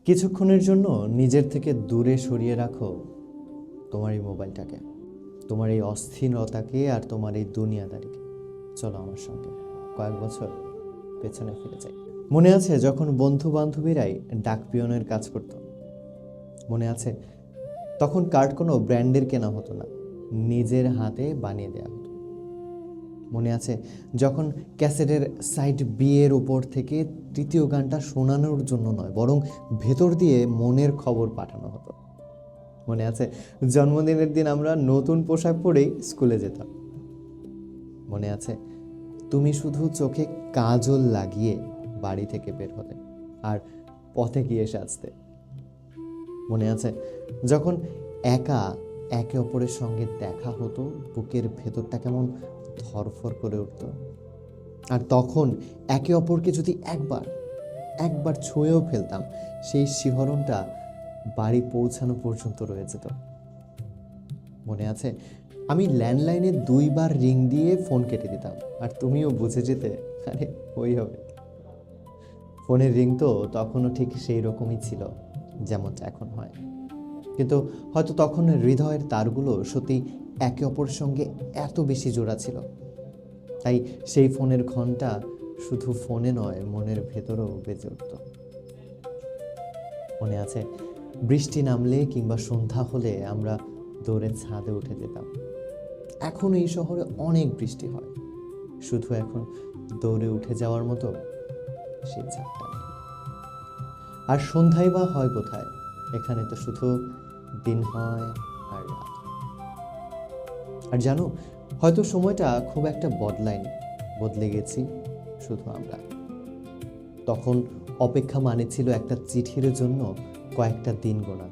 কিছুক্ষণের জন্য নিজের থেকে দূরে সরিয়ে রাখো তোমার এই মোবাইলটাকে, তোমার এই অস্থিরতাকে আর তোমার এই দুনিয়াদারিকে। চলো আমার সঙ্গে কয়েক বছর পেছনে ফিরে যাই। মনে আছে যখন বন্ধু বান্ধবীরাই ডাক পিয়নের কাজ করত? মনে আছে তখন কার্ড কোনো ব্র্যান্ডের কেনা হতো না, নিজের হাতে বানিয়ে দেওয়া হতো। মনে আছে যখন ক্যাসেটের সাইড বি এর উপর থেকে তৃতীয় গানটা শোনানোর জন্য নয়, বরং ভেতর দিয়ে মনের খবর পাঠানো হতো। মনে আছে জন্মদিনের দিন আমরা নতুন পোশাক পরেই স্কুলে যেতাম। মনে আছে তুমি শুধু চোখে কাজল লাগিয়ে বাড়ি থেকে বের হতে আর পথে গিয়ে সাজতে। মনে আছে যখন একা একে অপরের সঙ্গে দেখা হতো, বুকের ভেতরটা কেমন ধরফর করে উঠত, আর তখন একে অপরকে যদি একবার ছুঁয়েও ফেলতাম, সেই শিহরণটা বাড়ি পৌঁছানো পর্যন্ত রয়ে যেত। মনে আছে আমি ল্যান্ডলাইনে 2বার রিং দিয়ে ফোন কেটে দিতাম, আর তুমিও বুঝে যেতে আরে ওই হবে। ফোনের রিং তো তখনও ঠিক সেই রকমই ছিল যেমনটা এখন হয়, কিন্তু হয়তো তখন হৃদয়ের তারগুলো সত্যি একে অপরের সঙ্গে এত বেশি জোড়া ছিল, তাই সেই ফোনের ঘন্টা শুধু ফোনে নয়, মনের ভেতরেও বেজে উঠত। মনে আছে বৃষ্টি নামলে কিংবা সন্ধ্যা হলে আমরা দৌড়ে ছাদে উঠে যেতাম। এখন এই শহরে অনেক বৃষ্টি হয়, শুধু এখন দৌড়ে উঠে যাওয়ার মতো সেই ছাদটা নেই। আর সন্ধ্যায় বা হয় কোথায়? এখানে তো শুধু দিন হয় আর রাত। আর জানো, হয়তো সময়টা খুব একটা বদলায়নি, বদলে গেছি শুধু আমরা। তখন অপেক্ষা মানে ছিল একটা চিঠির জন্য কয়েকটা দিন গোনা,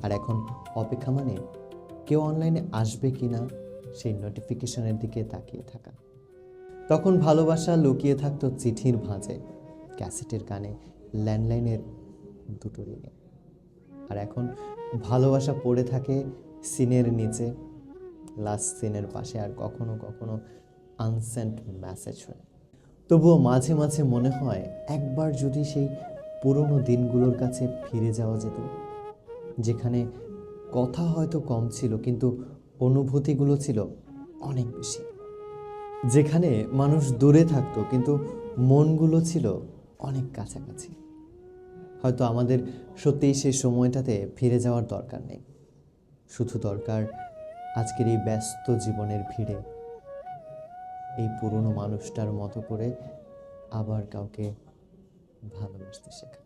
আর এখন অপেক্ষা মানে কেউ অনলাইনে আসবে কিনা সেই নোটিফিকেশনের দিকে তাকিয়ে থাকা। তখন ভালোবাসা লুকিয়ে থাকতো চিঠির ভাঁজে, ক্যাসেটের কানে, ল্যান্ডলাইনের দুটো রিঙে। আর এখন ভালোবাসা পড়ে থাকে সিনের নিচে, লাস্ট সিনের পাশে, আর কখনো কখনো আনসেন্ট মেসেজ হয়ে। তবুও মাঝে মাঝে মনে হয় একবার যদি সেই পুরনো দিনগুলোর কাছে ফিরে যাওয়া যেত, যেখানে কথা হয়তো কম ছিল কিন্তু অনুভূতিগুলো ছিল অনেক বেশি, যেখানে মানুষ দূরে থাকতো কিন্তু মনগুলো ছিল অনেক কাছাকাছি। হয়তো আমাদের সত্যিই সেই সময়টাতে ফিরে যাওয়ার দরকার নেই, শুধু দরকার আজকের এই ব্যস্ত জীবনের ভিড়ে এই পুরনো মানুষটার মতো করে আবার কাউকে ভালোবাসতে শেখা।